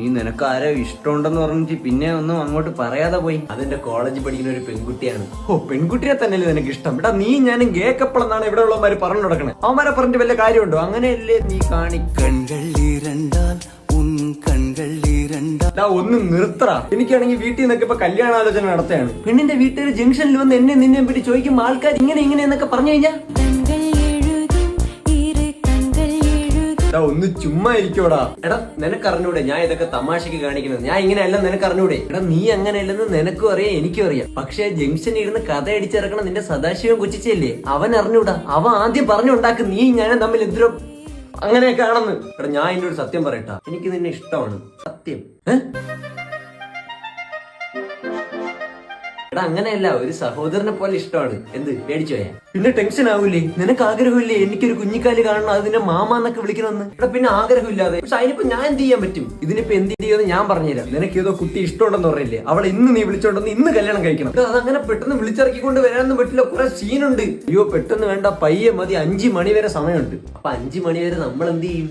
നീ നിനക്ക് ആരോ ഇഷ്ടമുണ്ടെന്ന് പറഞ്ഞിട്ട് പിന്നെ ഒന്നും അങ്ങോട്ട് പറയാതെ പോയി. അതെന്റെ കോളേജിൽ പഠിക്കുന്ന ഒരു പെൺകുട്ടിയാണ്. ഓ, പെൺകുട്ടിയെ തന്നെയല്ലേ നിനക്ക് ഇഷ്ടം? എടാ നീ ഞാനും ഗേ കപ്പിളെന്നാണ് ഇവിടെ ഉള്ളവന്മാര് പറഞ്ഞു നടക്കണേ. അവന്മാരെ പറഞ്ഞിട്ട് വല്ല കാര്യമുണ്ടോ? അങ്ങനെയല്ലേ നീ ഒന്ന് നിർത്തറ. എനിക്കാണെങ്കിൽ വീട്ടിൽ നിന്നൊക്കെ ഇപ്പൊ കല്യാണാലോചന നടത്തുകയാണ്. പെണ്ണിന്റെ വീട്ടുകാർ ജംഗ്ഷനിൽ വന്ന് എന്നെ നിന്നെ പറ്റി ചോദിക്കുമ്പോൾ ആൾക്കാർ ഇങ്ങനെ എന്നൊക്കെ പറഞ്ഞു കഴിഞ്ഞാ ഒന്ന് ചുമ്മാ ഇരിക്കോടാ. എടാ നിനക്കറിഞ്ഞൂടെ ഞാൻ ഇതൊക്കെ തമാശക്ക് കാണിക്കുന്നത്? ഞാൻ ഇങ്ങനെയല്ല, നിനക്കറിഞ്ഞൂടെ? എടാ നീ അങ്ങനെയല്ലെന്ന് നിനക്കും അറിയാം, എനിക്കും അറിയാം. പക്ഷെ ജംഗ്ഷനിൽ ഇരുന്ന് കഥ അടിച്ചിറക്കണം നിന്റെ സദാശിവം കൊച്ചിച്ചല്ലേ, അവൻ അറിഞ്ഞൂടാ. അവൻ ആദ്യം പറഞ്ഞുണ്ടാക്കും നീ ഞാനും തമ്മിൽ എതിരോ അങ്ങനെയൊക്കെ ആണെന്ന്. എടാ ഞാൻ ഇതിന്റെ ഒരു സത്യം പറയട്ടാ, എനിക്ക് നിന്നെ ഇഷ്ടമാണ്. സത്യം. എടാ അങ്ങനെയല്ല, ഒരു സഹോദരനെ പോലെ ഇഷ്ടമാണ്. എന്ത് പേടിച്ചോയാ? പിന്നെ ടെൻഷൻ ആവൂലേ? നിനക്ക് ആഗ്രഹമില്ലേ എനിക്കൊരു കുഞ്ഞിക്കാല് കാണണം, അതിനെ മാമാന്നൊക്കെ വിളിക്കണമെന്ന്? എടാ പിന്നെ ആഗ്രഹമില്ലാതെ പക്ഷെ അതിനിപ്പോ ഞാൻ എന്ത് ചെയ്യാൻ പറ്റും? ഇതിനിപ്പോ എന്ത് ചെയ്യുമെന്ന് ഞാൻ പറഞ്ഞുതരാം. നിനക്ക് ഏതോ കുട്ടി ഇഷ്ടമുണ്ടെന്ന് പറഞ്ഞില്ലേ, അവളെ ഇന്ന് നീ വിളിച്ചോണ്ടെന്ന് ഇന്ന് കല്യാണം കഴിക്കണം. അതങ്ങനെ പെട്ടെന്ന് വിളിച്ചിറക്കിക്കൊണ്ട് വരാനൊന്നും പറ്റില്ല, കുറെ സീനുണ്ട്. അയ്യോ പെട്ടെന്ന് വേണ്ട, പയ്യെ മതി. 5 മണി വരെ സമയമുണ്ട്. അപ്പൊ 5 മണി വരെ നമ്മൾ എന്ത് ചെയ്യും?